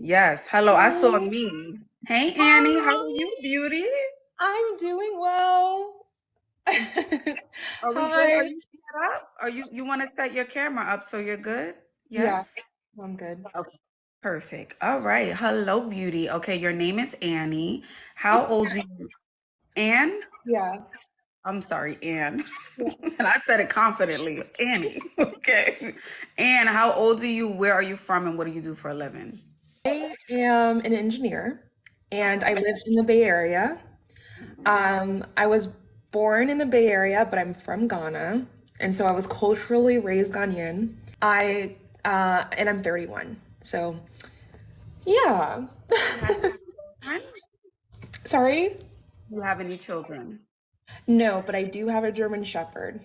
Yes. Hello. I saw Hi. me. Hey Annie, how are Hi. you, beauty? I'm doing well. Are we good? Are Hi. you set up? Are you want to set your camera up so you're good? Yeah, Yes? I'm good. Okay. Perfect. All right. Hello, beauty. Okay, your name is Annie. How old are you? Anne? Yeah. I'm sorry, Anne. Yeah. And I said it confidently. Annie. Okay. Anne, how old are you? Where are you from? And what do you do for a living? I am an engineer and I live in the Bay Area. I was born in the Bay Area, but I'm from Ghana, and so I was culturally raised Ghanaian. And I'm 31. So, yeah. You have any children? Sorry? Do you have any children? No, but I do have a German Shepherd.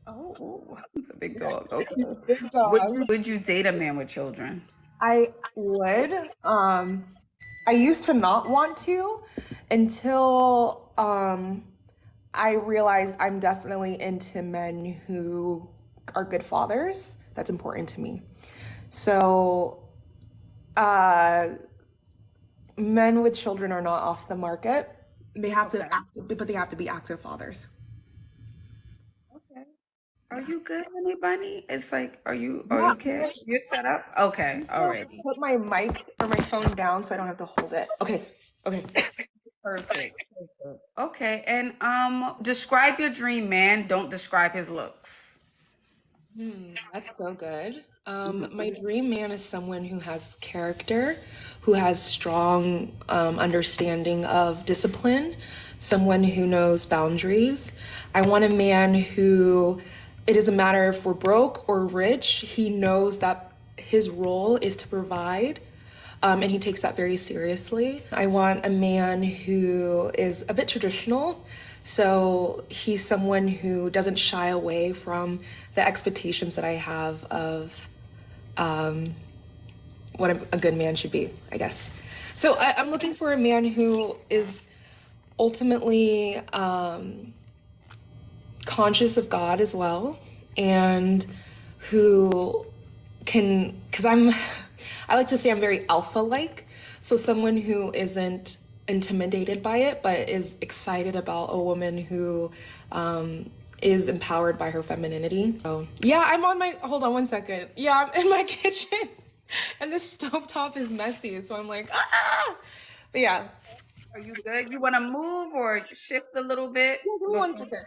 Oh, it's a big dog. Okay. Big Would dog. you date a man with children? I would. I used to not want to until I realized I'm definitely into men who are good fathers. That's important to me. So, uh, men with children are not off the market. They have to Okay. act, but they have to be active fathers. Okay. Are Yeah. you good, honey bunny? It's like, are Yeah. you okay? You're set up? Okay, I'm gonna alrighty. put my mic or my phone down so I don't have to hold it. Okay. Okay. Perfect. Perfect. Okay, and describe your dream man. Don't describe his looks. That's so good. Mhm. My dream man is someone who has character, who has strong understanding of discipline, someone who knows boundaries. I want a man who, it doesn't matter if we're broke or rich, he knows that his role is to provide. And he takes that very seriously. I want a man who is a bit traditional. So he's someone who doesn't shy away from the expectations that I have of what a good man should be, I guess. So I'm looking for a man who is ultimately conscious of God as well, and who can, because I like to say I'm very alpha-like, so someone who isn't intimidated by it, but is excited about a woman who is empowered by her femininity. So yeah, hold on one second. Yeah, I'm in my kitchen, and the stovetop is messy, so I'm like, ah! But yeah, Are you good? You want to move or shift a little bit yeah, give me one before? second.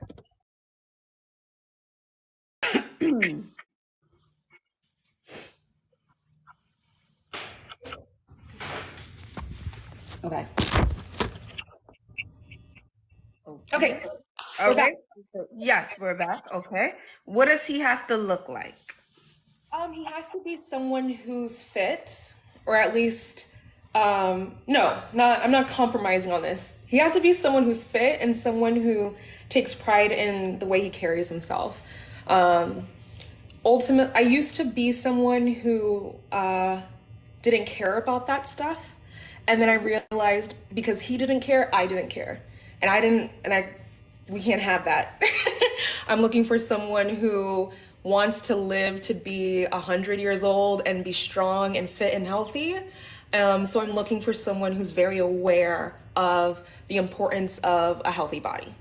Okay. Okay. Okay, All we're back. right. Yes, we're back. Okay. What does he have to look like? He has to be someone who's fit, or at least, no, not. I'm not compromising on this. He has to be someone who's fit and someone who takes pride in the way he carries himself. Um, I used to be someone who didn't care about that stuff, and then I realized because he didn't care, I didn't care, and I didn't, and I we can't have that. I'm looking for someone who wants to live to be 100 years old and be strong and fit and healthy. So I'm looking for someone who's very aware of the importance of a healthy body.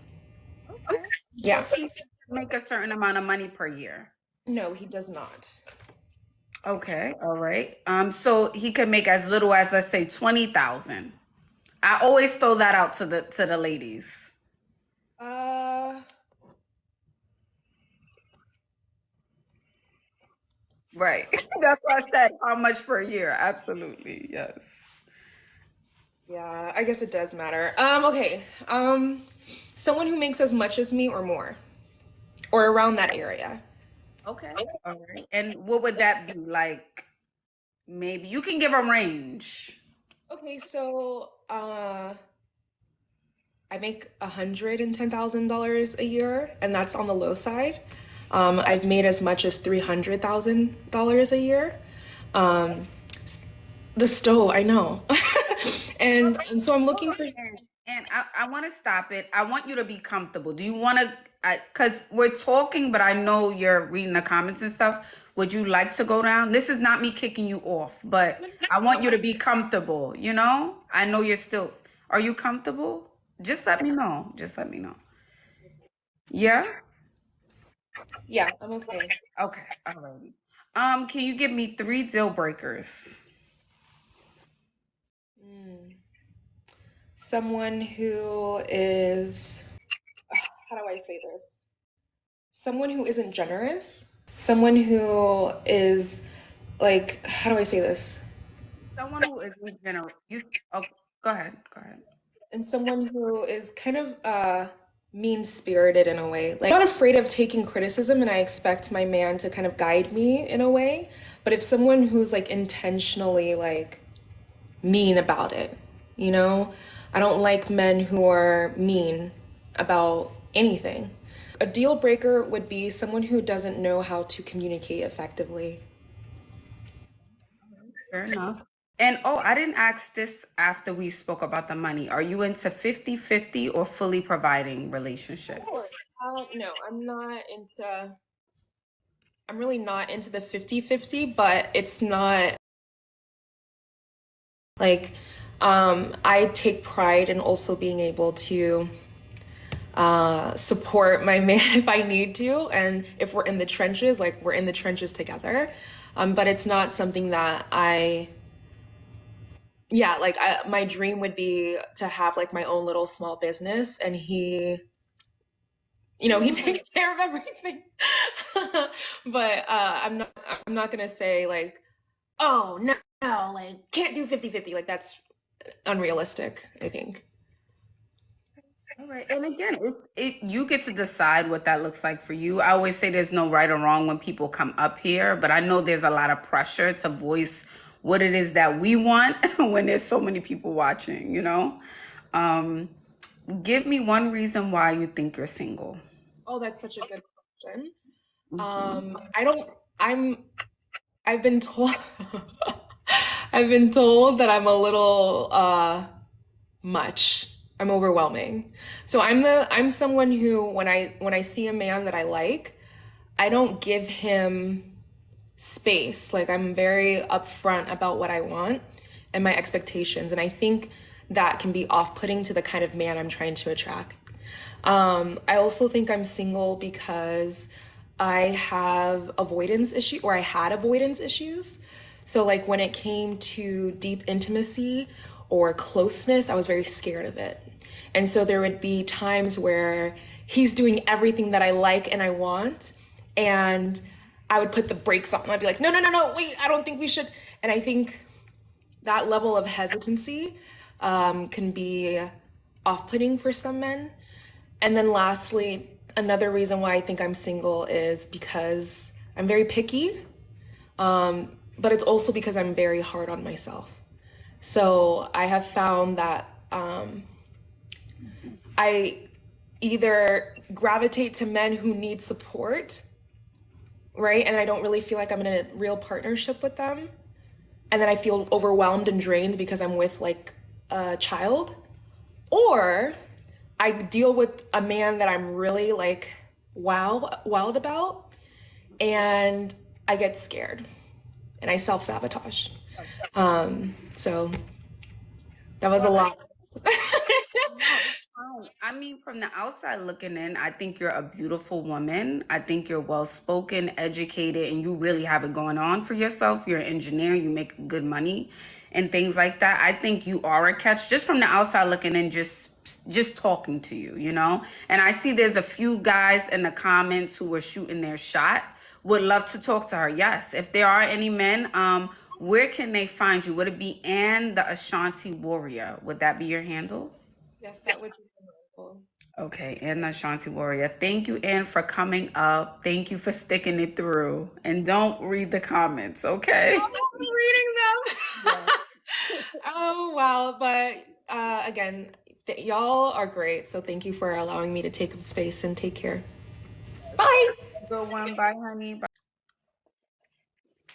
Okay. Yeah. Does he make a certain amount of money per year? No, he does not. Okay, all right. So he could make as little as, let's say, 20,000. I always throw that out to the ladies. Uh, Right. That's why I said how much per year. Absolutely. Yes. yeah, I guess it does matter. Okay. Someone who makes as much as me or more, or around that area. Okay. All right. And what would that be like? Maybe you can give a range. Okay, so I make $110,000 a year, and that's on the low side. I've made as much as $300,000 a year. Um, the stove, I know, and so I'm looking for. And I want to stop it. I want you to be comfortable. Do you want to? Because we're talking, but I know you're reading the comments and stuff. Would you like to go down? This is not me kicking you off, but I want you to be comfortable. You know, I know you're still. Are you comfortable? Just let me know. Just let me know. Yeah. Yeah, I'm okay. Okay. Alrighty. Can you give me three deal breakers? Mm. Someone who is, how do I say this? Someone who isn't generous. Someone who is like, how do I say this? Someone who isn't generous. You. Okay. Go ahead. Go ahead. And someone who is kind of mean-spirited in a way. Like, I'm not afraid of taking criticism, and I expect my man to kind of guide me in a way. But if someone who's like intentionally like mean about it, you know? I don't like men who are mean about anything. A deal breaker would be someone who doesn't know how to communicate effectively. Fair enough. And oh, I didn't ask this after we spoke about the money. Are you into 50-50 or fully providing Oh, relationships? no, I'm really not into the 50-50, but it's not like, I take pride in also being able to support my man if I need to. And if we're in the trenches, like we're in the trenches together. But it's not something that yeah, like my dream would be to have like my own little small business and he takes care of everything. But I'm not gonna say like, oh no, like can't do 50-50. Like that's unrealistic, I think. All right. And again, it you get to decide what that looks like for you. I always say there's no right or wrong when people come up here, but I know there's a lot of pressure to voice what it is that we want when there's so many people watching, you know? Um, Give me one reason why you think you're single. Oh, that's such a good question. Mhm. I don't I've been told I've been told that I'm a little much. I'm overwhelming. So I'm someone who when I see a man that I like, I don't give him space. Like I'm very upfront about what I want and my expectations, and I think that can be off-putting to the kind of man I'm trying to attract. I also think I'm single because I have avoidance issue or I had avoidance issues. So like when it came to deep intimacy or closeness, I was very scared of it. And so there would be times where he's doing everything that I like and I want, and I would put the brakes on. I'd be like, no, no, no, no, wait, I don't think we should. And I think that level of hesitancy can be off putting for some men. And then lastly, another reason why I think I'm single is because I'm very picky, but it's also because I'm very hard on myself. So I have found that I either gravitate to men who need support, right? And I don't really feel like I'm in a real partnership with them. And then I feel overwhelmed and drained because I'm with like a child. Or I deal with a man that I'm really like wowed about, and I get scared and I self-sabotage. So that was a Well, lot. no, it's fine. I mean, from the outside looking in, I think you're a beautiful woman. I think you're well spoken, educated, and you really have it going on for yourself. You're an engineer, you make good money and things like that. I think you are a catch just from the outside looking in, just talking to you, you know? And I see there's a few guys in the comments who were shooting their shot. Would love to talk to her. Yes. If there are any men, where can they find you? Would it be Anne the Ashanti Warrior? Would that be your handle? Yes, that would be wonderful. Okay, Anne the Ashanti Warrior. Thank you, Anne, for coming up. Thank you for sticking it through. And don't read the comments, okay? I'm reading them. Oh, wow. But again, y'all are great. So thank you for allowing me to take up space and take care. Bye. Good one. Bye, honey. Bye.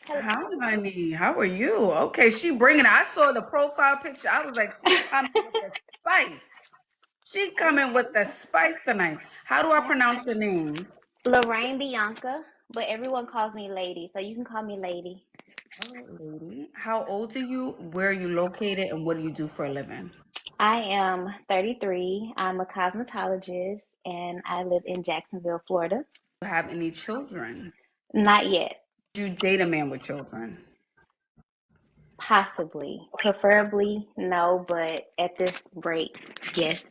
Hello. Hi, honey. How are you? Okay, she bringing it. I saw the profile picture. I was like, she's coming with the spice. She coming with the spice tonight. How do I pronounce your name? Lorraine Bianca, but everyone calls me Lady, so you can call me Lady. All right, lady. How old are you? Where are you located? And what do you do for a living? I am 33. I'm a cosmetologist and I live in Jacksonville, Florida. Do you have any children? Not yet. Do you date a man with children? Possibly. Preferably, no, but at this rate, yes.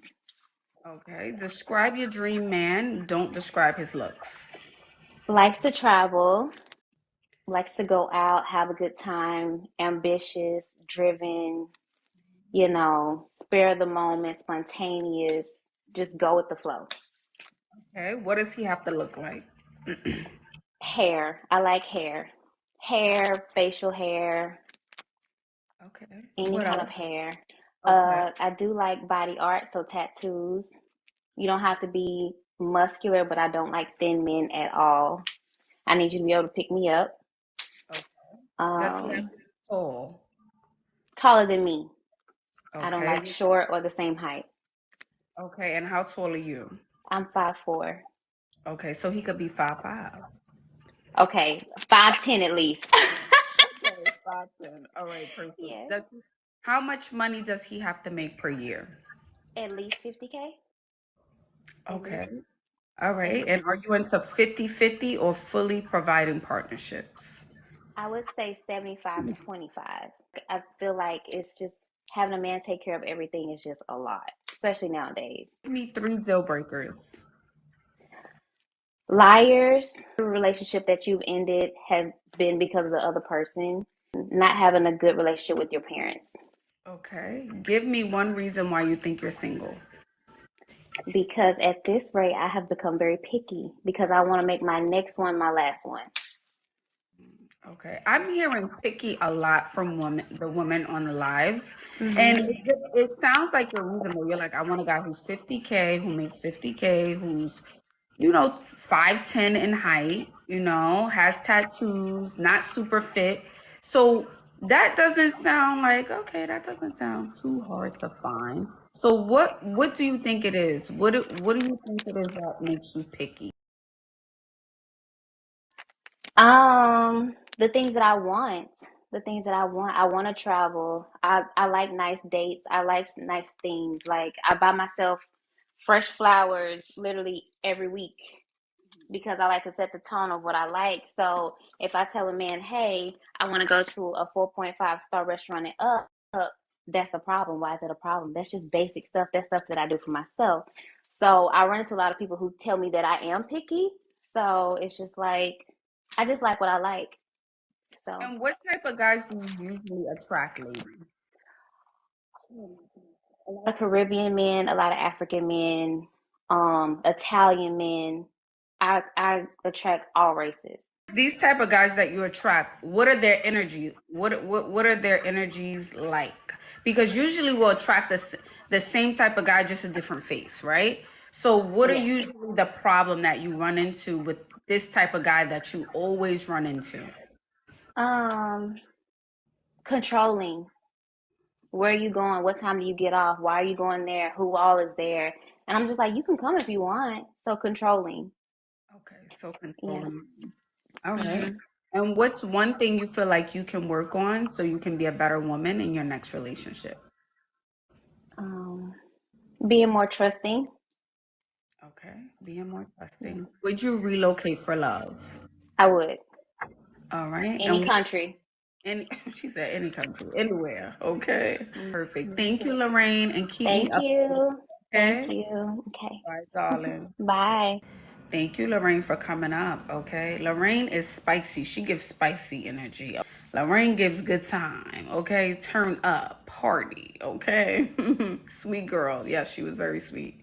Okay. Describe your dream man. Don't describe his looks. Likes to travel, likes to go out, have a good time, ambitious, driven, spare the moment, spontaneous, just go with the flow. Okay. What does he have to look like? Hair. I like hair. Hair, facial hair, Okay. any What kind of else? hair. Okay. I do like body art, so tattoos. You don't have to be muscular, but I don't like thin men at all. I need you to be able to pick me up. Okay. Does he have Um, to be tall? Taller than me. I don't like Okay. short or the same height. Okay. And how tall are you? I'm 5'4". Okay. So he could be 5'5". Okay, 5'10" at least. Okay, 5'10". All right, perfect. Yes, How much money does he have to make per year? at least 50K. At Okay. least, All at right. least. And are you into 50-50 or fully providing partnerships? I would say 75-25. I feel like it's just having a man take care of everything is just a lot, especially nowadays. Give me three deal breakers. Liars, relationship that you've ended has been because of the other person, not having a good relationship with your parents. Okay. Give me one reason why you think you're single. Because at this rate, I have become very picky because I want to make my next one my last one. Okay. I'm hearing picky a lot from the women on the lives. And Hmm. it sounds like you're reasonable. You're like, I want a guy who's 50K, who makes 50K, who's 5'10" in height, has tattoos, not super fit. So that doesn't sound like, okay, that doesn't sound too hard to find. So what do you think it is? What do you think it is that makes you picky? The things that I want, I want to travel. I like nice dates. I like nice things. Like I buy myself fresh flowers literally every week because I like to set the tone of what I like. So if I tell a man, hey, I want to go to a 4.5-star restaurant and up, that's a problem. Why is it a problem? That's just basic stuff. That's stuff that I do for myself. So I run into a lot of people who tell me that I am picky. So it's just like, I just like what I like. So And what type of guys do you usually attract, ladies? a lot of Caribbean men, a lot of African men, Italian men. I attract all races. These type of guys that you attract, what are their energy? What are their energies like? Because usually we'll attract the same type of guy, just a different face, right? So what are Yes. usually the problem that you run into with this type of guy that you always run into? Um, Controlling. Where are you going? What time do you get off? Why are you going there? Who all is there? And I'm just like, you can come if you want. So controlling. Okay, so Yeah. controlling. All right. Hmm. And what's one thing you feel like you can work on so you can be a better woman in your next relationship? Um, Being more trusting. Okay, being more Yeah. trusting. Would you relocate for love? I would. All right. Any And country. any, she said any country, anywhere. Okay. Perfect. Hmm. Thank you, Lorraine, and keep me Thank up. you. Thank Okay. you. Okay. Bye, darling. Bye. Thank you, Lorraine, for coming up. Okay. Lorraine is spicy. She gives spicy energy. Lorraine gives good time. Okay. Turn up, party. Okay. Sweet girl. Yes, she was very sweet.